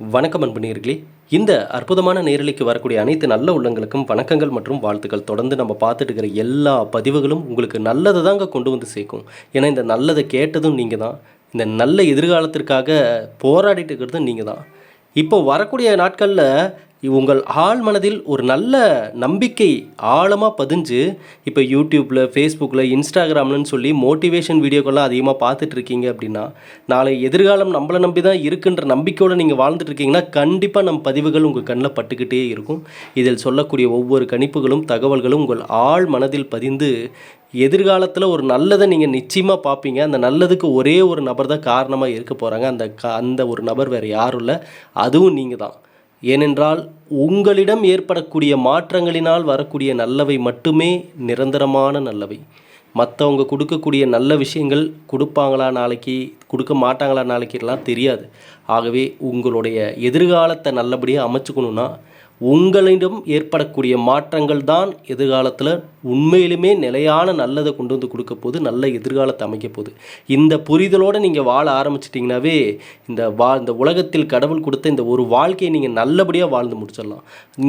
வணக்கம் அன்புநேயர்களே. இந்த அற்புதமான நேரலைக்கு வரக்கூடிய அனைத்து நல்ல உள்ளங்களுக்கும் வணக்கங்கள் மற்றும் வாழ்த்துக்கள். தொடர்ந்து நம்ம பார்த்துட்டு இருக்கிற எல்லா பதிவுகளும் உங்களுக்கு நல்லதை தாங்க கொண்டு வந்து சேர்க்கும். ஏன்னா இந்த நல்லதை கேட்டதும் நீங்கள் தான். இந்த நல்ல எதிர்காலத்திற்காக போராடிட்டு இருக்கிறதும் நீங்கள் தான். இப்போ வரக்கூடிய நாட்களில் உங்கள் ஆழ் மனதில் ஒரு நல்ல நம்பிக்கை ஆழமாக பதிஞ்சு இப்போ யூடியூப்பில், ஃபேஸ்புக்கில், இன்ஸ்டாகிராம்லன்னு சொல்லி மோட்டிவேஷன் வீடியோக்கெல்லாம் அதிகமாக பார்த்துட்டு இருக்கீங்க அப்படின்னா, நாளை எதிர்காலம் நம்மளை நம்பி தான் இருக்குன்ற நம்பிக்கையோடு நீங்கள் வாழ்ந்துட்டு இருக்கீங்கன்னா, கண்டிப்பாக நம் பதிவுகள் உங்கள் கண்ணில் பட்டுக்கிட்டே இருக்கும். இதில் சொல்லக்கூடிய ஒவ்வொரு கணிப்புகளும், தகவல்களும் உங்கள் ஆழ் மனதில் பதிந்து எதிர்காலத்தில் ஒரு நல்லதை நீங்கள் நிச்சயமாக பார்ப்பீங்க. அந்த நல்லதுக்கு ஒரே ஒரு நபர் தான் காரணமாக இருக்க போகிறாங்க. அந்த ஒரு நபர் வேறு யாரும் இல்லை, அதுவும் நீங்கள் தான். ஏனென்றால் உங்களிடம் ஏற்படக்கூடிய மாற்றங்களினால் வரக்கூடிய நல்லவை மட்டுமே நிரந்தரமான நல்லவை. மற்றவங்க கொடுக்கக்கூடிய நல்ல விஷயங்கள் கொடுப்பாங்களா நாளைக்கு, கொடுக்க மாட்டாங்களா நாளைக்குலாம் தெரியாது. ஆகவே உங்களுடைய எதிர்காலத்தை நல்லபடியாக அமைச்சுக்கணுன்னா உங்களிடம் ஏற்படக்கூடிய மாற்றங்கள் தான் எதிர்காலத்தில் உண்மையிலுமே நிலையான நல்லதை கொண்டு வந்து கொடுக்க போது, நல்ல எதிர்காலத்தை அமைக்க போகுது. இந்த புரிதலோடு நீங்கள் வாழ ஆரம்பிச்சிட்டிங்கனாவே இந்த உலகத்தில் கடவுள் கொடுத்த இந்த ஒரு வாழ்க்கையை நீங்கள் நல்லபடியாக வாழ்ந்து முடிச்சிடலாம்.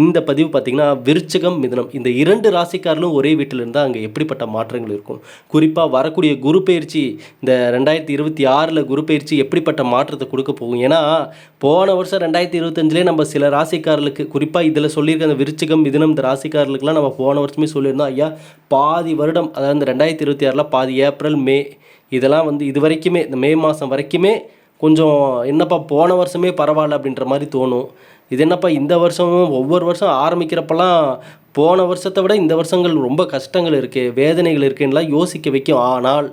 இந்த பதிவு பார்த்திங்கன்னா விருச்சிகம், மிதுனம் இந்த 2 ராசிக்காரர்களும் ஒரே வீட்டில் இருந்தால் அங்கே எப்படிப்பட்ட மாற்றங்கள் இருக்கும். குறிப்பாக வரக்கூடிய குரு பயிற்சி, இந்த 2026 குரு பயிற்சி எப்படிப்பட்ட மாற்றத்தை கொடுக்க போகும். ஏன்னா போன வருஷம் 2025 நம்ம சில ராசிக்காரர்களுக்கு, குறிப்பாக இதில் சொல்லியிருக்க அந்த விருச்சிகம், மிதுனம் இந்த ராசிக்காரர்களுக்கெல்லாம் நம்ம போன வருஷமே சொல்லியிருந்தோம், ஐயா பாதி வருடம், அதாவது இந்த 2026 பாதி ஏப்ரல், மே இதெல்லாம் இது வரைக்குமே, இந்த மே மாதம் வரைக்குமே கொஞ்சம் என்னப்பா போன வருஷமே பரவாயில்ல அப்படின்ற மாதிரி தோணும். இது என்னப்பா இந்த வருஷமும், ஒவ்வொரு வருஷம் ஆரம்பிக்கிறப்பெல்லாம் போன வருஷத்தை விட இந்த வருஷங்கள் ரொம்ப கஷ்டங்கள் இருக்குது, வேதனைகள் இருக்குன்னுலாம் யோசிக்க வைக்கும். ஆனால்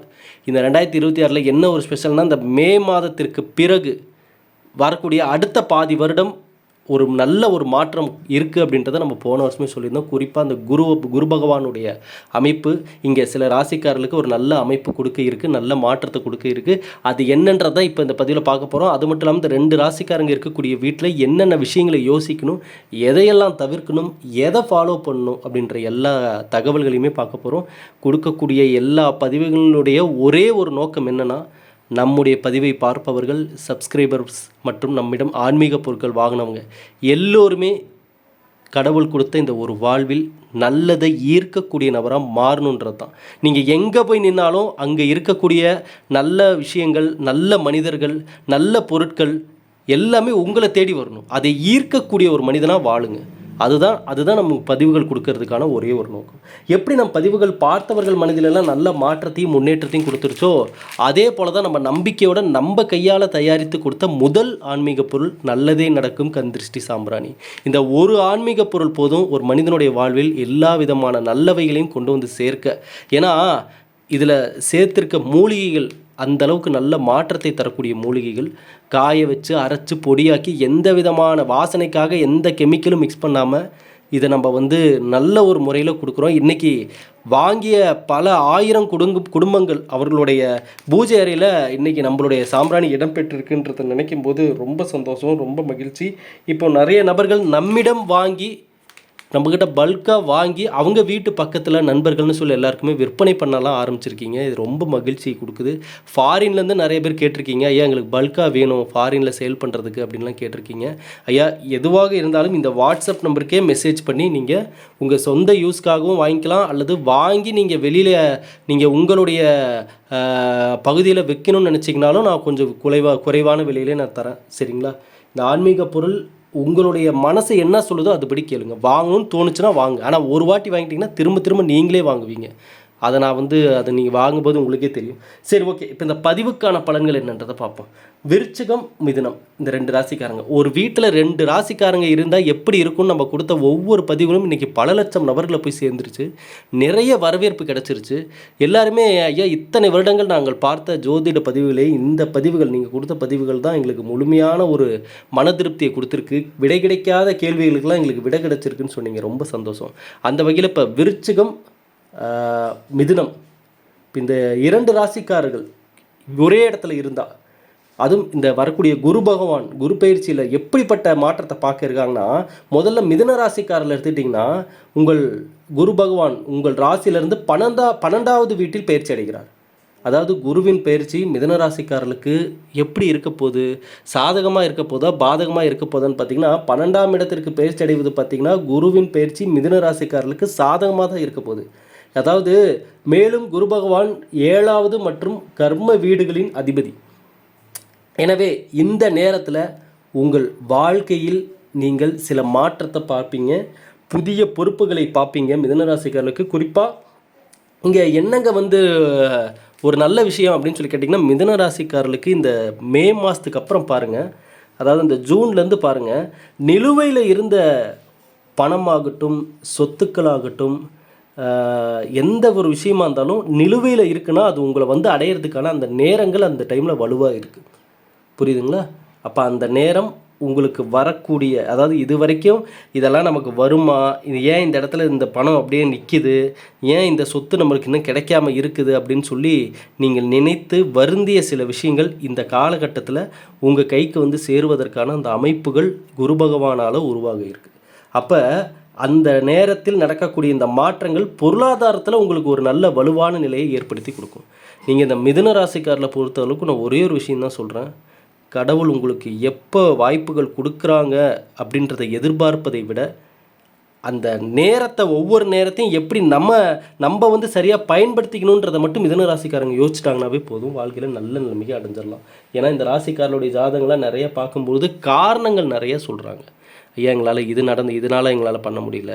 இந்த 2026 என்ன ஒரு ஸ்பெஷல்னால், இந்த மே மாதத்திற்கு பிறகு வரக்கூடிய அடுத்த பாதி வருடம் ஒரு நல்ல ஒரு மாற்றம் இருக்குது அப்படின்றத நம்ம போன வருஷமே சொல்லியிருந்தோம். குறிப்பாக அந்த குரு பகவானுடைய அமைப்பு இங்கே சில ராசிக்காரர்களுக்கு ஒரு நல்ல அமைப்பு கொடுக்க இருக்குது, நல்ல மாற்றத்தை கொடுக்க இருக்குது. அது என்னன்றதான் இப்போ இந்த பதிவில் பார்க்க போகிறோம். அது மட்டும் இல்லாமல் இந்த 2 ராசிக்காரங்க இருக்கக்கூடிய வீட்டில் என்னென்ன விஷயங்களை யோசிக்கணும், எதையெல்லாம் தவிர்க்கணும், எதை ஃபாலோ பண்ணணும் அப்படின்ற எல்லா தகவல்களையுமே பார்க்க போகிறோம். கொடுக்கக்கூடிய எல்லா பதிவுகளுடைய ஒரே ஒரு நோக்கம் என்னென்னா, நம்முடைய பதிவை பார்ப்பவர்கள், சப்ஸ்கிரைபர்ஸ் மற்றும் நம்மிடம் ஆன்மீக பொருட்கள் வாங்கினவங்க எல்லோருமே கடவுள் கொடுத்த இந்த ஒரு வாழ்வில் நல்லதை ஈர்க்கக்கூடிய நபராக மாறணுன்றது தான். நீங்கள் எங்கே போய் நின்னாலும் அங்கே இருக்கக்கூடிய நல்ல விஷயங்கள், நல்ல மனிதர்கள், நல்ல பொருட்கள் எல்லாமே உங்களை தேடி வரணும். அதை ஈர்க்கக்கூடிய ஒரு மனிதனாக வாழுங்க. அதுதான் நம்ம பதிவுகள் கொடுக்கறதுக்கான ஒரே ஒரு நோக்கம். எப்படி நம்ம பதிவுகள் பார்த்தவர்கள் மனதிலெல்லாம் நல்ல மாற்றத்தையும் முன்னேற்றத்தையும் கொடுத்துருச்சோ, அதே போல் தான் நம்ம நம்பிக்கையோட நம்ம கையால் தயாரித்து கொடுத்த முதல் ஆன்மீக பொருள் நல்லதே நடக்கும் கண்திருஷ்டி சாம்பிராணி. இந்த ஒரு ஆன்மீக பொருள் போதும் ஒரு மனிதனுடைய வாழ்வில் எல்லா விதமான நல்லவைகளையும் கொண்டு வந்து சேர்க்க. ஏன்னா இதில் சேர்த்திருக்க மூலிகைகள் அந்தளவுக்கு நல்ல மாற்றத்தை தரக்கூடிய மூலிகைகள். காய வச்சு அரைச்சி பொடியாக்கி எந்த விதமான வாசனைக்காக எந்த கெமிக்கலும் மிக்ஸ் பண்ணாமல் இதை நம்ம நல்ல ஒரு முறையில் கொடுக்குறோம். இன்றைக்கி வாங்கிய பல ஆயிரம் குடும்பங்கள் அவர்களுடைய பூஜை அறையில் இன்றைக்கி நம்மளுடைய சாம்பிராணி இடம்பெற்றிருக்குன்றதை நினைக்கும் போது ரொம்ப சந்தோஷம், ரொம்ப மகிழ்ச்சி. இப்போ நிறைய நபர்கள் நம்மிடம் வாங்கி, நம்மக்கிட்ட பல்காக வாங்கி அவங்க வீட்டு பக்கத்தில் நண்பர்கள்னு சொல்லி எல்லாருக்குமே விற்பனை பண்ணலாம் ஆரம்பிச்சிருக்கீங்க. இது ரொம்ப மகிழ்ச்சி கொடுக்குது. ஃபாரின்லேருந்து நிறைய பேர் கேட்டிருக்கீங்க, ஐயா எங்களுக்கு பல்காக வேணும் ஃபாரினில் சேல் பண்ணுறதுக்கு அப்படின்லாம் கேட்டிருக்கீங்க. ஐயா எதுவாக இருந்தாலும் இந்த வாட்ஸ்அப் நம்பருக்கே மெசேஜ் பண்ணி நீங்கள் உங்கள் சொந்த யூஸ்க்காகவும் வாங்கிக்கலாம், அல்லது வாங்கி நீங்கள் வெளியில் நீங்கள் உங்களுடைய பகுதியில் விற்கணும்னு நினச்சிங்கனாலும் நான் கொஞ்சம் குறைவான விலையிலே நான் தரேன். சரிங்களா? இந்த ஆன்மீக பொருள் உங்களுடைய மனசு என்ன சொல்லுதோ அதுபடி கேளுங்க. வாங்கணும்னு தோணுச்சுன்னா வாங்க. ஆனால் ஒரு வாட்டி வாங்கிட்டீங்கன்னா திரும்ப திரும்ப நீங்களே வாங்குவீங்க. அதை நான் அதை நீங்கள் வாங்கும்போது உங்களுக்கே தெரியும். சரி, ஓகே. இப்போ இந்த பதிவுக்கான பலன்கள் என்னன்றதை பார்ப்போம். விருச்சிகம், மிதுனம் இந்த 2 ராசிக்காரங்க, ஒரு வீட்டில் 2 ராசிக்காரங்க இருந்தால் எப்படி இருக்கும்னு நம்ம கொடுத்த ஒவ்வொரு பதிவுகளும் இன்றைக்கி பல லட்சம் நபர்களை போய் சேர்ந்துருச்சு. நிறைய வரவேற்பு கிடச்சிருச்சு. எல்லாருமே ஐயா இத்தனை வருடங்கள் நாங்கள் பார்த்த ஜோதிட பதிவுகளே, இந்த பதிவுகள் நீங்கள் கொடுத்த பதிவுகள் தான் எங்களுக்கு முழுமையான ஒரு மன திருப்தியை கொடுத்துருக்கு. விடை கிடைக்காத கேள்விகளுக்கெல்லாம் எங்களுக்கு விடை கிடச்சிருக்குன்னு சொன்னீங்க. ரொம்ப சந்தோஷம். அந்த வகையில் இப்போ விருச்சிகம், மிதுனம் இந்த 2 ராசிக்காரர்கள் ஒரே இடத்துல இருந்தால், அதுவும் இந்த வரக்கூடிய குரு பகவான் குரு பயிற்சியில் எப்படிப்பட்ட மாற்றத்தை பார்க்க இருக்காங்கன்னா, முதல்ல மிதுன ராசிக்காரில் எடுத்துட்டிங்கன்னா, உங்கள் குரு பகவான் உங்கள் ராசியிலேருந்து 12வது வீட்டில் பயிற்சி அடைகிறார். அதாவது குருவின் பயிற்சி மிதுன ராசிக்காரர்களுக்கு எப்படி இருக்க போகுது, சாதகமாக இருக்க போதா பாதகமாக இருக்க போதான்னு பார்த்தீங்கன்னா 12ஆம் இடத்திற்கு பயிற்சி அடைவது பார்த்தீங்கன்னா குருவின் பயிற்சி மிதுன ராசிக்காரர்களுக்கு சாதகமாக தான் இருக்க போகுது. அதாவது மேலும் குரு பகவான் 7வது மற்றும் கர்ம வீடுகளின் அதிபதி. எனவே இந்த நேரத்தில் உங்கள் வாழ்க்கையில் நீங்கள் சில மாற்றத்தை பார்ப்பீங்க, புதிய பொறுப்புகளை பார்ப்பீங்க. மிதுனராசிக்காரர்களுக்கு குறிப்பாக இங்கே என்னங்க ஒரு நல்ல விஷயம் அப்படின்னு சொல்லி கேட்டிங்கன்னா, மிதுனராசிக்காரர்களுக்கு இந்த மே மாதத்துக்கு அப்புறம் பாருங்கள், அதாவது இந்த ஜூன்லேருந்து பாருங்கள், நிலுவையில் இருந்த பணமாகட்டும் சொத்துக்களாகட்டும் எந்த ஒரு விஷயமா இருந்தாலும் நிலுவையில் இருக்குன்னா அது உங்களை அடையிறதுக்கான அந்த நேரங்கள் அந்த டைமில் வலுவாக இருக்குது. புரியுதுங்களா? அப்போ அந்த நேரம் உங்களுக்கு வரக்கூடிய, அதாவது இது வரைக்கும் இதெல்லாம் நமக்கு வருமா, இது ஏன் இந்த இடத்துல இந்த பணம் அப்படியே நிற்கிது, ஏன் இந்த சொத்து நம்மளுக்கு இன்னும் கிடைக்காம இருக்குது அப்படின்னு சொல்லி நீங்கள் நினைத்து வருந்திய சில விஷயங்கள் இந்த காலகட்டத்தில் உங்கள் கைக்கு சேருவதற்கான அந்த அமைப்புகள் குரு பகவானால் உருவாக இருக்குது. அப்போ அந்த நேரத்தில் நடக்கக்கூடிய இந்த மாற்றங்கள் பொருளாதாரத்தில் உங்களுக்கு ஒரு நல்ல வலுவான நிலையை ஏற்படுத்தி கொடுக்கும். நீங்கள் இந்த மிதுன ராசிக்காரில் பொறுத்தளவுக்கு நான் ஒரே ஒரு விஷயந்தான் சொல்கிறேன், கடவுள் உங்களுக்கு எப்போ வாய்ப்புகள் கொடுக்குறாங்க அப்படின்றத எதிர்பார்ப்பதை விட அந்த நேரத்தை ஒவ்வொரு நேரத்தையும் எப்படி நம்ம சரியாக பயன்படுத்திக்கணுன்றதை மட்டும் மிதுன ராசிக்காரங்க யோசிச்சிட்டாங்கனாவே போதும், வாழ்க்கையில் நல்ல நிலைமைக்கு அடைஞ்சிடலாம். ஏன்னா இந்த ராசிக்காரர்களுடைய ஜாதகங்களாம் நிறைய பார்க்கும்பொழுது காரணங்கள் நிறைய சொல்கிறாங்க. ஐயா எங்களால் இது இதனால் எங்களால் பண்ண முடியல,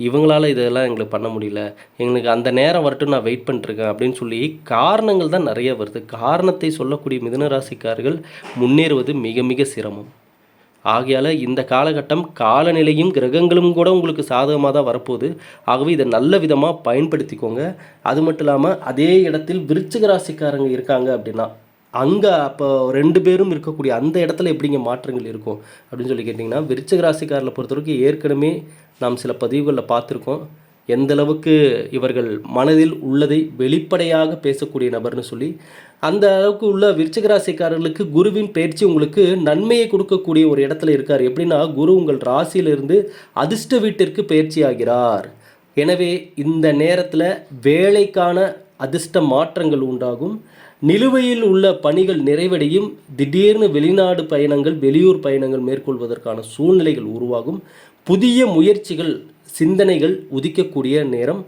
இவங்களால் இதெல்லாம் எங்களுக்கு பண்ண முடியல, எங்களுக்கு அந்த நேரம் வரட்டும் நான் வெயிட் பண்ணிட்டுருக்கேன் அப்படின்னு சொல்லி காரணங்கள் தான் நிறைய வருது. காரணத்தை சொல்லக்கூடிய மிதுன ராசிக்காரர்கள் முன்னேறுவது மிக மிக சிரமம். ஆகையால் இந்த காலகட்டம் காலநிலையும் கிரகங்களும் கூட உங்களுக்கு சாதகமாக தான் வரப்போகுது. ஆகவே இதை நல்ல விதமாக பயன்படுத்திக்கோங்க. அது மட்டும் இல்லாமல் அதே இடத்தில் விருச்சிக ராசிக்காரங்க இருக்காங்க அப்படின்னா அங்கே அப்போ 2 பேரும் இருக்கக்கூடிய அந்த இடத்துல எப்படிங்க மாற்றங்கள் இருக்கும் அப்படின்னு சொல்லி கேட்டிங்கன்னா, விருச்சிக ராசிக்காரர்களை பொறுத்தவரைக்கும் ஏற்கனவே நாம் சில பதிவுகளில் பார்த்துருக்கோம் எந்தளவுக்கு இவர்கள் மனதில் உள்ளதை வெளிப்படையாக பேசக்கூடிய நபர்னு சொல்லி. அந்த அளவுக்கு உள்ள விருச்சிக ராசிக்காரர்களுக்கு குருவின் பயிற்சி உங்களுக்கு நன்மையை கொடுக்கக்கூடிய ஒரு இடத்துல இருக்கார். எப்படின்னா, குரு உங்கள் ராசியிலிருந்து அதிர்ஷ்ட வீட்டிற்கு பயிற்சி ஆகிறார். எனவே இந்த நேரத்தில் வேலைக்கான அதிர்ஷ்ட மாற்றங்கள் உண்டாகும், நிலுவையில் உள்ள பணிகள் நிறைவடையும், திடீர்னு வெளிநாடு பயணங்கள் வெளியூர் பயணங்கள் மேற்கொள்வதற்கான சூழ்நிலைகள் உருவாகும், புதிய முயற்சிகள் சிந்தனைகள் உதிக்கக்கூடிய நேரம்,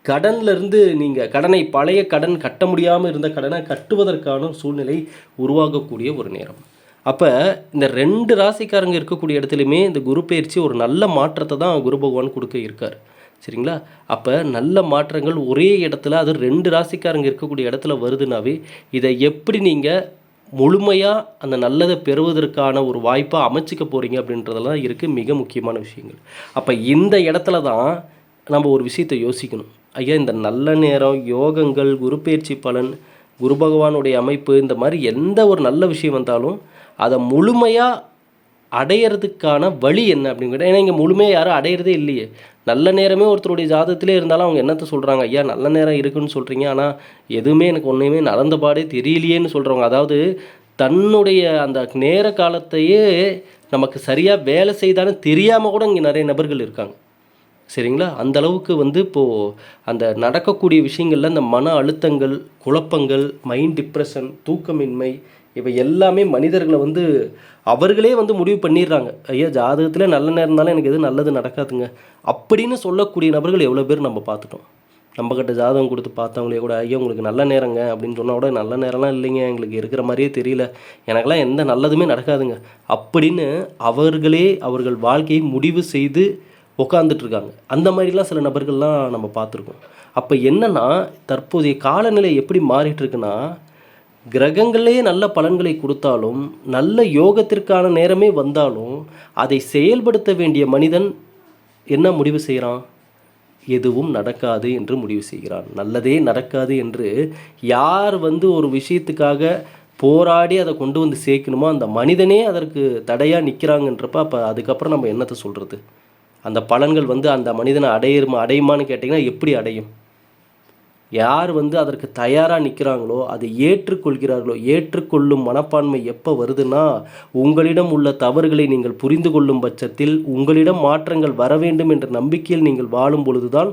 கடன்லேருந்து நீங்கள் பழைய கடன் கட்ட முடியாமல் இருந்த கடனை கட்டுவதற்கான சூழ்நிலை உருவாகக்கூடிய ஒரு நேரம். அப்போ இந்த 2 ராசிக்காரங்க இருக்கக்கூடிய இடத்துலையுமே இந்த குரு பயிற்சி ஒரு நல்ல மாற்றத்தை தான் குரு பகவான் கொடுக்க இருக்கார். சரிங்களா? அப்போ நல்ல மாற்றங்கள் ஒரே இடத்துல, அது 2 ராசிக்காரங்க இருக்கக்கூடிய இடத்துல வருதுனாவே இதை எப்படி நீங்கள் முழுமையாக அந்த நல்லதை பெறுவதற்கான ஒரு வாய்ப்பாக அமைச்சிக்க போகிறீங்க அப்படின்றதெல்லாம் இருக்குது மிக முக்கியமான விஷயங்கள். அப்போ இந்த இடத்துல தான் நம்ம ஒரு விஷயத்தை யோசிக்கணும். ஐயா இந்த நல்ல நேரம், யோகங்கள், குரு பயிற்சி பலன், குரு பகவானுடைய அமைப்பு, இந்த மாதிரி எந்த ஒரு நல்ல விஷயம் வந்தாலும் அதை முழுமையாக அடையிறதுக்கான வழி என்ன அப்படின்னு கேட்டால், ஏன்னா இங்கே முழுமையாக யாரும் அடையிறதே இல்லையே. நல்ல நேரமே ஒருத்தருடைய ஜாதகத்திலே இருந்தாலும் அவங்க என்னத்தை சொல்கிறாங்க, ஐயா நல்ல நேரம் இருக்குதுன்னு சொல்கிறீங்க, ஆனால் எதுவுமே எனக்கு ஒன்றுமே நடந்தபாடே தெரியலையேன்னு சொல்கிறவங்க. அதாவது தன்னுடைய அந்த நேர காலத்தையே நமக்கு சரியாக வேலை செய்தான்னு தெரியாமல் கூட இங்கே நிறைய நபர்கள் இருக்காங்க. சரிங்களா? அந்தளவுக்கு இப்போது அந்த நடக்கக்கூடிய விஷயங்களில் இந்த மன அழுத்தங்கள், குழப்பங்கள், மைண்ட் டிப்ரெஷன், தூக்கமின்மை, இவை எல்லாமே மனிதர்களை அவர்களே முடிவு பண்ணிடுறாங்க. ஐயா ஜாதகத்தில் நல்ல நேரம் இருந்தாலும் எனக்கு எதுவும் நல்லது நடக்காதுங்க அப்படின்னு சொல்லக்கூடிய நபர்கள் எவ்வளோ பேர் நம்ம பார்த்துட்டோம். நம்மக்கிட்ட ஜாதகம் கொடுத்து பார்த்தவங்களே கூட, ஐயா உங்களுக்கு நல்ல நேரங்க அப்படின்னு சொன்னால் கூட, நல்ல நேரம்லாம் இல்லைங்க, எங்களுக்கு இருக்கிற மாதிரியே தெரியல, எனக்கெல்லாம் எந்த நல்லதுமே நடக்காதுங்க அப்படின்னு அவர்கள் வாழ்க்கையை முடிவு செய்து உட்காந்துட்ருக்காங்க. அந்த மாதிரிலாம் சில நபர்கள்லாம் நம்ம பார்த்துருக்கோம். அப்போ என்னென்னா, தற்போதைய காலநிலை எப்படி மாறிட்டுருக்குன்னா, கிரகங்களே நல்ல பலன்களை கொடுத்தாலும், நல்ல யோகத்திற்கான நேரமே வந்தாலும், அதை செயல்படுத்த வேண்டிய மனிதன் என்ன முடிவு செய்கிறான்? எதுவும் நடக்காது என்று முடிவு செய்கிறான். நல்லதே நடக்காது என்று யார் ஒரு விஷயத்துக்காக போராடி அதை கொண்டு சேர்க்கணுமோ அந்த மனிதனே அதற்கு தடையாக நிற்கிறாங்கன்றப்ப, அப்போ அதுக்கப்புறம் நம்ம என்னத்தை சொல்கிறது? அந்த பலன்கள் அந்த மனிதனை அடையுமான்னு கேட்டிங்கன்னா எப்படி அடையும்? யார் அதற்கு தயாராக நிற்கிறாங்களோ, அதை ஏற்றுக்கொள்கிறார்களோ, ஏற்றுக்கொள்ளும் மனப்பான்மை எப்போ வருதுன்னா, உங்களிடம் உள்ள தவறுகளை நீங்கள் புரிந்து கொள்ளும் பட்சத்தில் உங்களிடம் மாற்றங்கள் வர வேண்டும் என்ற நம்பிக்கையில் நீங்கள் வாழும் பொழுது தான்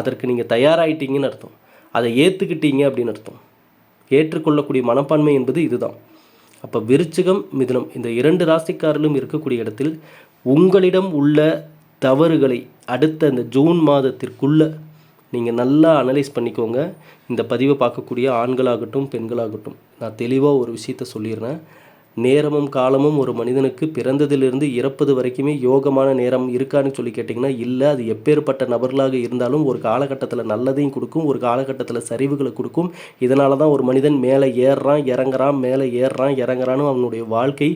அதற்கு நீங்கள் தயாராகிட்டீங்கன்னு அர்த்தம், அதை ஏற்றுக்கிட்டீங்க அப்படின்னு அர்த்தம். ஏற்றுக்கொள்ளக்கூடிய மனப்பான்மை என்பது இதுதான். அப்போ விருச்சிகம் மிதுனம் இந்த 2 ராசிக்காரர்களும் இருக்கக்கூடிய இடத்தில் உங்களிடம் உள்ள தவறுகளை அடுத்த இந்த ஜூன் மாதத்திற்குள்ளே நீங்கள் நல்லா அனலைஸ் பண்ணிக்கோங்க. இந்த பதிவை பார்க்கக்கூடிய ஆண்களாகட்டும் பெண்களாகட்டும், நான் தெளிவாக ஒரு விஷயத்த சொல்லிடுறேன். நேரமும் காலமும் ஒரு மனிதனுக்கு பிறந்ததிலிருந்து இறப்பது வரைக்குமே யோகமான நேரம் இருக்கான்னு சொல்லி கேட்டிங்கன்னா இல்லை. அது எப்பேற்பட்ட நபர்களாக இருந்தாலும் ஒரு காலகட்டத்தில் நல்லதையும் கொடுக்கும், ஒரு காலகட்டத்தில் சரிவுகளை கொடுக்கும். இதனால தான் ஒரு மனிதன் மேலே ஏறுறான் இறங்குறான், மேலே ஏறுறான் இறங்குறான்னு அவனுடைய வாழ்க்கை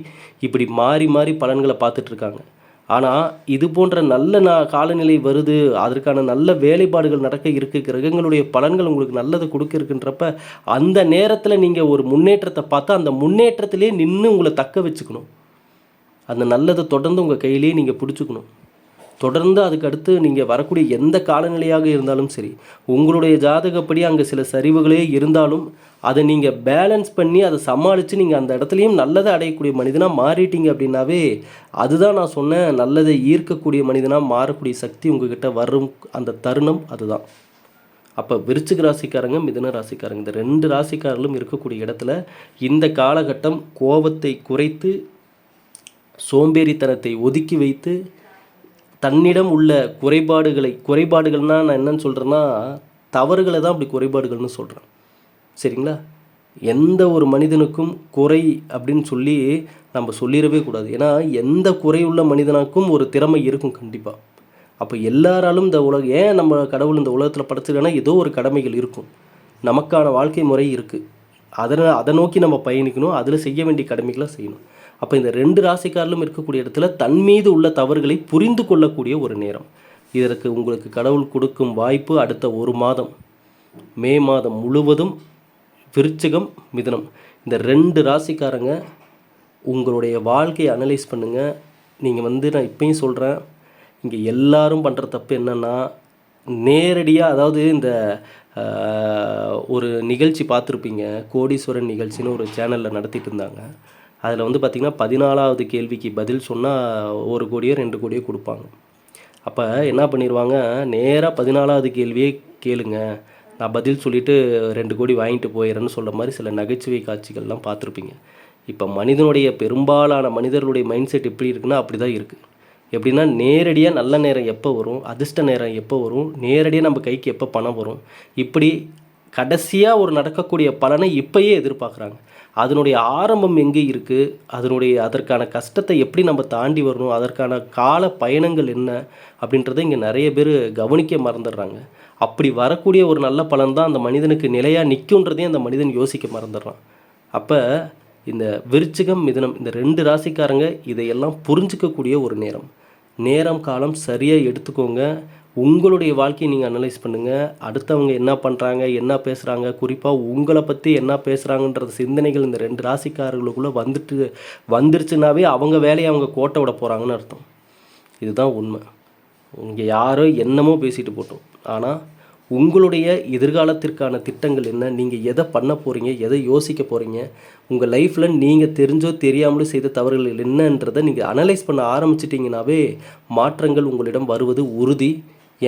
இப்படி மாறி மாறி பலன்களை பார்த்துட்ருக்காங்க. ஆனால் இது போன்ற நல்ல காலநிலை வருது, அதற்கான நல்ல வேலைப்பாடுகள் நடக்க இருக்குது, கிரகங்களுடைய பலன்கள் உங்களுக்கு நல்லது கொடுக்க இருக்குன்றப்ப அந்த நேரத்தில் நீங்கள் ஒரு முன்னேற்றத்தை பார்த்தா அந்த முன்னேற்றத்திலே நின்று உங்களை தக்க வச்சுக்கணும். அந்த நல்லதை தொடர்ந்து உங்கள் கையிலேயே நீங்கள் பிடிச்சிக்கணும். தொடர்ந்து அதுக்கு அடுத்து நீங்கள் வரக்கூடிய எந்த காலநிலையாக இருந்தாலும் சரி, உங்களுடைய ஜாதகப்படி அங்கே சில சரிவுகளே இருந்தாலும் அதை நீங்கள் பேலன்ஸ் பண்ணி அதை சமாளித்து நீங்கள் அந்த இடத்துலையும் நல்லதை அடையக்கூடிய மனிதனாக மாறிட்டீங்க அப்படின்னாவே அதுதான் நான் சொன்னேன், நல்லதை ஈர்க்கக்கூடிய மனிதனாக மாறக்கூடிய சக்தி உங்ககிட்ட வரும் அந்த தருணம் அதுதான். அப்போ விருச்சிக ராசிக்காரங்க மிதுன ராசிக்காரங்க இந்த 2 ராசிக்காரர்களும் இருக்கக்கூடிய இடத்துல இந்த காலகட்டம் கோபத்தை குறைத்து சோம்பேறித்தனத்தை ஒதுக்கி வைத்து தன்னிடம் உள்ள குறைபாடுகள்னால் நான் என்னன்னு சொல்கிறேன்னா தவறுகளை தான் அப்படி குறைபாடுகள்னு சொல்கிறேன். சரிங்களா? எந்த ஒரு மனிதனுக்கும் குறை அப்படின்னு சொல்லி நம்ம சொல்லிடவே கூடாது. ஏன்னா எந்த குறையுள்ள மனிதனுக்கும் ஒரு திறமை இருக்கும் கண்டிப்பாக. அப்போ எல்லாராலும் இந்த ஏன் நம்ம கடவுள் இந்த உலகத்தில் படைச்சிருக்கானா ஏதோ ஒரு கடமைகள் இருக்கும், நமக்கான வாழ்க்கை முறை இருக்குது, அதை நோக்கி நம்ம பயணிக்கணும், அதில் செய்ய வேண்டிய கடமைகளை செய்யணும். அப்போ இந்த 2 ராசிக்காரர்களும் இருக்கக்கூடிய இடத்துல தன் மீது உள்ள தவறுகளை புரிந்து கொள்ளக்கூடிய ஒரு நேரம். இதற்கு உங்களுக்கு கடவுள் கொடுக்கும் வாய்ப்பு அடுத்த 1 மாதம், மே மாதம் முழுவதும் விருச்சிகம் மிதுனம் இந்த 2 ராசிக்காரங்க உங்களுடைய வாழ்க்கையை அனலைஸ் பண்ணுங்கள். நீங்கள் நான் இப்பயும் சொல்கிறேன், இங்கே எல்லாரும் பண்ணுற தப்பு என்னென்னா நேரடியாக, அதாவது இந்த ஒரு நிகழ்ச்சி பார்த்துருப்பீங்க, கோடீஸ்வரன் நிகழ்ச்சின்னு ஒரு சேனலில் நடத்திட்டு இருந்தாங்க. அதில் பார்த்திங்கன்னா 14வது கேள்விக்கு பதில் சொன்னால் 1 கோடியோ 2 கோடியோ கொடுப்பாங்க. அப்போ என்ன பண்ணிடுவாங்க, நேராக 14வது கேள்வியே கேளுங்க, நான் பதில் சொல்லிவிட்டு 2 கோடி வாங்கிட்டு போயிடுறேன்னு சொல்கிற மாதிரி சில நகைச்சுவை காட்சிகள்லாம் பார்த்துருப்பீங்க. இப்போ மனிதனுடைய பெரும்பாலான மனிதர்களுடைய மைண்ட் செட் எப்படி இருக்குன்னா அப்படி தான் இருக்குது. எப்படின்னா நேரடியாக நல்ல நேரம் எப்போ வரும், அதிர்ஷ்ட நேரம் எப்போ வரும், நேரடியாக நம்ம கைக்கு எப்போ பணம் வரும், இப்படி கடைசியாக ஒரு நடக்கக்கூடிய பலனை இப்போயே எதிர்பார்க்குறாங்க. அதனுடைய ஆரம்பம் எங்கே இருக்குது, அதற்கான கஷ்டத்தை எப்படி நம்ம தாண்டி வரணும், அதற்கான கால பயணங்கள் என்ன அப்படின்றத இங்கே நிறைய பேர் கவனிக்க மறந்துடுறாங்க. அப்படி வரக்கூடிய ஒரு நல்ல பலன் தான் அந்த மனிதனுக்கு நிலையாக நிற்குன்றதையும் அந்த மனிதன் யோசிக்க மறந்துடுறான். அப்போ இந்த விருச்சிகம் மிதுனம் இந்த 2 ராசிக்காரங்க இதையெல்லாம் புரிஞ்சிக்கக்கூடிய ஒரு நேரம் காலம் சரியாக எடுத்துக்கோங்க. உங்களுடைய வாழ்க்கையை நீங்கள் அனலைஸ் பண்ணுங்கள். அடுத்தவங்க என்ன பண்ணுறாங்க, என்ன பேசுகிறாங்க, குறிப்பாக உங்களை பற்றி என்ன பேசுகிறாங்கன்றது சிந்தனைகள் இந்த 2 ராசிக்காரர்களுக்குள்ளே வந்துருச்சுனாவே அவங்க வேலையை அவங்க கோட்டை விட போகிறாங்கன்னு அர்த்தம். இதுதான் உண்மை. இங்கே யாரோ என்னமோ பேசிட்டு போட்டோம், ஆனால் உங்களுடைய எதிர்காலத்திற்கான திட்டங்கள் என்ன, நீங்கள் எதை பண்ண போகிறீங்க, எதை யோசிக்க போகிறீங்க, உங்கள் லைஃப்பில் நீங்கள் தெரிஞ்சோ தெரியாமலோ செய்த தவறுகள் என்னன்றதை நீங்கள் அனலைஸ் பண்ண ஆரம்பிச்சிட்டிங்கனாவே மாற்றங்கள் உங்களிடம் வருவது உறுதி.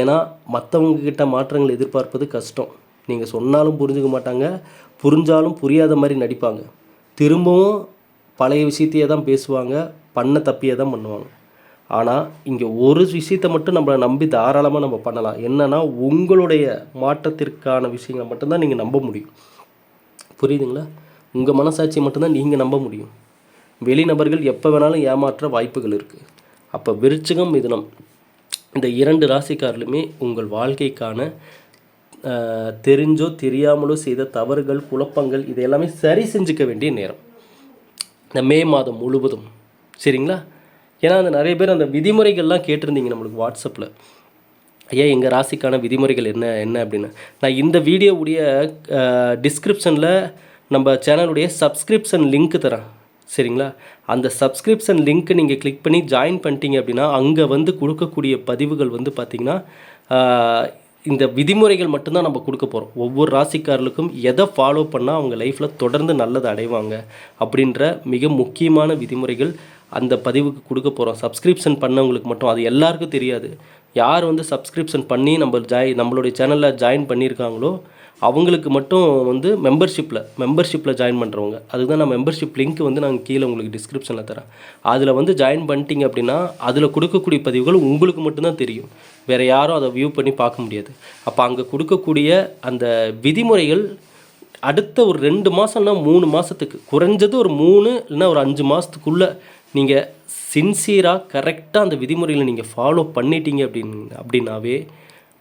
ஏன்னா மற்றவங்கக்கிட்ட மாற்றங்கள் எதிர்பார்ப்பது கஷ்டம். நீங்கள் சொன்னாலும் புரிஞ்சுக்க மாட்டாங்க, புரிஞ்சாலும் புரியாத மாதிரி நடிப்பாங்க, திரும்பவும் பழைய விஷயத்தையே தான் பேசுவாங்க, பண்ண தப்பியே தான் பண்ணுவாங்க. ஆனால் இங்கே ஒரு விஷயத்தை மட்டும் நம்மளை நம்பி தாராளமாக நம்ம பண்ணலாம். என்னென்னா உங்களுடைய மாற்றத்திற்கான விஷயங்களை மட்டும்தான் நீங்கள் நம்ப முடியும். புரியுதுங்களா? உங்கள் மனசாட்சி மட்டும்தான் நீங்கள் நம்ப முடியும். வெளிநபர்கள் எப்போ வேணாலும் ஏமாற்ற வாய்ப்புகள் இருக்குது. அப்போ விருச்சிகம் மிதுனம் இந்த 2 ராசிக்காரர்களுமே உங்கள் வாழ்க்கைக்கான தெரிஞ்சோ தெரியாமலோ செய்த தவறுகள், குழப்பங்கள் இது எல்லாமே சரி செஞ்சுக்க வேண்டிய நேரம் இந்த மே மாதம் முழுவதும். சரிங்களா? ஏன்னா அந்த நிறைய பேர் அந்த விதிமுறைகள்லாம் கேட்டிருந்தீங்க நம்மளுக்கு வாட்ஸ்அப்பில், ஐயா எங்கள் ராசிக்கான விதிமுறைகள் என்ன அப்படின்னு. நான் இந்த வீடியோவுடைய டிஸ்கிரிப்ஷனில் நம்ம சேனலுடைய சப்ஸ்கிரிப்ஷன் லிங்க் தரேன். சரிங்களா? அந்த சப்ஸ்கிரிப்ஷன் லிங்க்கை நீங்கள் கிளிக் பண்ணி ஜாயின் பண்ணிட்டீங்க அப்படின்னா அங்கே கொடுக்கக்கூடிய பதிவுகள் பார்த்திங்கன்னா இந்த விதிமுறைகள் மட்டும்தான் நம்ம கொடுக்க போகிறோம். ஒவ்வொரு ராசிக்காரர்களுக்கும் எதை ஃபாலோ பண்ணால் அவங்க லைஃப்பில் தொடர்ந்து நல்லதை அடைவாங்க அப்படின்ற மிக முக்கியமான விதிமுறைகள் அந்த பதிவுக்கு கொடுக்க போகிறோம். சப்ஸ்கிரிப்ஷன் பண்ணவங்களுக்கு மட்டும், அது எல்லாருக்கும் தெரியாது. யார் சப்ஸ்கிரிப்ஷன் பண்ணி நம்மளுடைய சேனலில் ஜாயின் பண்ணியிருக்காங்களோ அவங்களுக்கு மட்டும் வந்து மெம்பர்ஷிப்பில் ஜாயின் பண்ணுறவங்க, அதுதான் நான் மெம்பர்ஷிப் லிங்க் வந்து நான் கீழே உங்களுக்கு டிஸ்கிரிப்ஷனில் தரேன். அதில் வந்து ஜாயின் பண்ணிட்டீங்க அப்படின்னா அதில் கொடுக்கக்கூடிய பதிவுகள் உங்களுக்கு மட்டும்தான் தெரியும். வேறு யாரும் அதை வியூ பண்ணி பார்க்க முடியாது. அப்போ அங்கே கொடுக்கக்கூடிய அந்த விதிமுறைகள் அடுத்த ஒரு 2 மாதம்னா 3 மாதத்துக்கு குறைஞ்சது ஒரு 3 இல்லைன்னா ஒரு 5 மாதத்துக்குள்ளே நீங்கள் சின்சியராக கரெக்டாக அந்த விதிமுறைகளை நீங்கள் ஃபாலோ பண்ணிட்டீங்க அப்படின்னாவே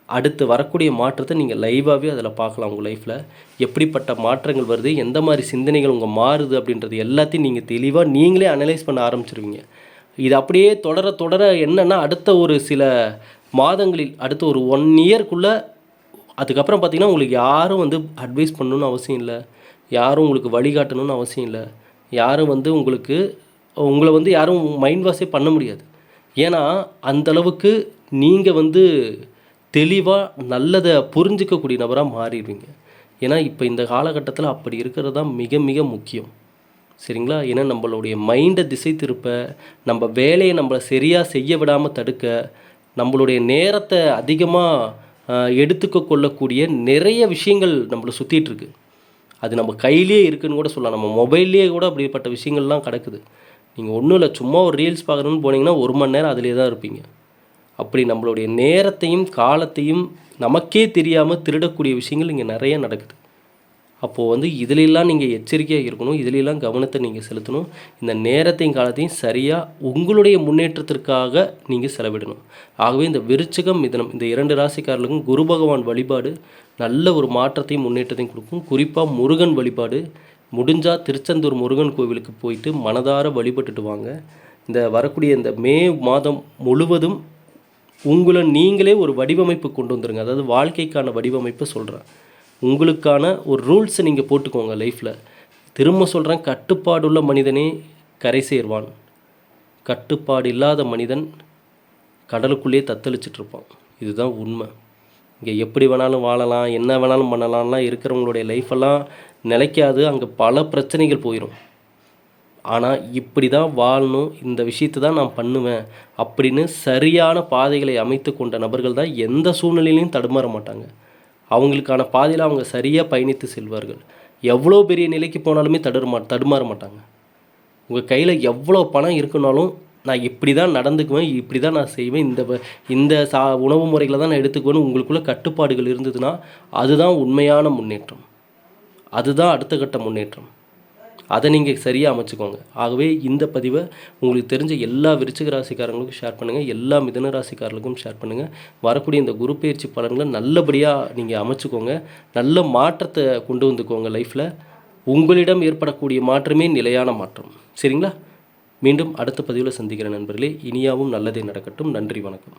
அடுத்து வரக்கூடிய மாற்றத்தை நீங்கள் லைவாகவே அதில் பார்க்கலாம். உங்கள் லைஃப்பில் எப்படிப்பட்ட மாற்றங்கள் வருது, எந்த மாதிரி சிந்தனைகள் உங்கள் மாறுது அப்படின்றது எல்லாத்தையும் நீங்கள் தெளிவாக நீங்களே அனலைஸ் பண்ண ஆரம்பிச்சிருவீங்க. இது அப்படியே தொடர தொடர என்னென்னா அடுத்த ஒரு சில மாதங்களில் அடுத்த ஒரு 1 இயர்க்குள்ளே அதுக்கப்புறம் பார்த்திங்கன்னா உங்களுக்கு யாரும் வந்து அட்வைஸ் பண்ணணுன்னு அவசியம் இல்லை, யாரும் உங்களுக்கு வழிகாட்டணும்னு அவசியம் இல்லை, யாரும் வந்து உங்களை வந்து யாரும் மைண்ட் வாஷே பண்ண முடியாது. ஏன்னா அந்தளவுக்கு நீங்கள் வந்து தெளிவாக நல்லதை புரிஞ்சிக்கக்கூடிய நபராக மாறிடுவீங்க. ஏன்னா இப்போ இந்த காலகட்டத்தில் அப்படி இருக்கிறது தான் மிக மிக முக்கியம். சரிங்களா? ஏன்னா நம்மளுடைய மைண்டை திசை திருப்ப, நம்ம வேலையை நம்மளை சரியாக செய்ய விடாமல் தடுக்க, நம்மளுடைய நேரத்தை அதிகமாக எடுத்துக்க கொள்ளக்கூடிய நிறைய விஷயங்கள் நம்மளை சுற்றிட்டுருக்கு. அது நம்ம கையிலே இருக்குதுன்னு கூட சொல்லலாம். நம்ம மொபைல்லேயே கூட அப்படிப்பட்ட விஷயங்கள்லாம் கிடக்குது. நீங்கள் ஒன்றும் இல்லை, சும்மா ஒரு ரீல்ஸ் பார்க்குறோன்னு போனீங்கன்னா 1 மணி நேரம் அதிலே தான் இருப்பீங்க. அப்படி நம்மளுடைய நேரத்தையும் காலத்தையும் நமக்கே தெரியாமல் திருடக்கூடிய விஷயங்கள் இங்கே நிறைய நடக்குது. அப்போது வந்து இதிலெல்லாம் நீங்கள் எச்சரிக்கையாக இருக்கணும், இதிலெல்லாம் கவனத்தை நீங்கள் செலுத்தணும். இந்த நேரத்தையும் காலத்தையும் சரியாக உங்களுடைய முன்னேற்றத்திற்காக நீங்கள் செலவிடணும். ஆகவே இந்த விருச்சிகம் மிதுனம் இந்த 2 ராசிக்காரர்களுக்கும் குரு பகவான் வழிபாடு நல்ல ஒரு மாற்றத்தையும் முன்னேற்றத்தையும் கொடுக்கும். குறிப்பாக முருகன் வழிபாடு முடிஞ்சால் திருச்செந்தூர் முருகன் கோவிலுக்கு போயிட்டு மனதார வழிபட்டுட்டு வாங்க. இந்த வரக்கூடிய இந்த மே மாதம் முழுவதும் உங்களை நீங்களே ஒரு வடிவமைப்பு கொண்டு வந்துடுங்க. அதாவது வாழ்க்கைக்கான வடிவமைப்பு சொல்கிறேன். உங்களுக்கான ஒரு ரூல்ஸை நீங்கள் போட்டுக்கோங்க லைஃப்பில். திரும்ப சொல்கிறேன், கட்டுப்பாடுள்ள மனிதனே கரை சேர்வான், கட்டுப்பாடு இல்லாத மனிதன் கடலுக்குள்ளேயே தத்தளிச்சிட்ருப்பான். இதுதான் உண்மை. இங்கே எப்படி வேணாலும் வாழலாம், என்ன வேணாலும் பண்ணலாம்லாம் இருக்கிறவங்களுடைய லைஃப்பெல்லாம் நிலைக்காது. அங்கே பல பிரச்சனைகள் போயிடும். ஆனால் இப்படி தான் வாழணும், இந்த விஷயத்தை தான் நான் பண்ணுவேன் அப்படின்னு சரியான பாதைகளை அமைத்து கொண்ட நபர்கள் தான் எந்த சூழ்நிலையிலையும் தடுமாற மாட்டாங்க. அவங்களுக்கான பாதையில் அவங்க சரியாக பயணித்து செல்வார்கள். எவ்வளோ பெரிய நிலைக்கு போனாலுமே தடுமாற மாட்டாங்க. உங்கள் கையில் எவ்வளோ பணம் இருக்குனாலும் நான் இப்படி தான் நடந்துக்குவேன், இப்படி தான் நான் செய்வேன், இந்த உணவு முறைகளை தான் நான் எடுத்துக்குவேன்னு உங்களுக்குள்ளே கட்டுப்பாடுகள் இருந்ததுன்னா அதுதான் உண்மையான முன்னேற்றம், அதுதான் அடுத்த கட்ட முன்னேற்றம். அதை நீங்கள் சரியாக அமைச்சுக்கோங்க. ஆகவே இந்த பதிவை உங்களுக்கு தெரிஞ்ச எல்லா விருச்சிக ராசிக்காரங்களுக்கும் ஷேர் பண்ணுங்கள், எல்லா மிதுன ராசிக்காரர்களுக்கும் ஷேர் பண்ணுங்கள். வரக்கூடிய இந்த குரு பயிற்சி பலன்களை நல்லபடியாக நீங்கள் அமைச்சுக்கோங்க, நல்ல மாற்றத்தை கொண்டு வந்துக்கோங்க லைஃப்பில். உங்களிடம் ஏற்படக்கூடிய மாற்றமே நிலையான மாற்றம். சரிங்களா? மீண்டும் அடுத்த பதிவில் சந்திக்கிற நண்பர்களே. இனியாவும் நல்லதே நடக்கட்டும். நன்றி, வணக்கம்.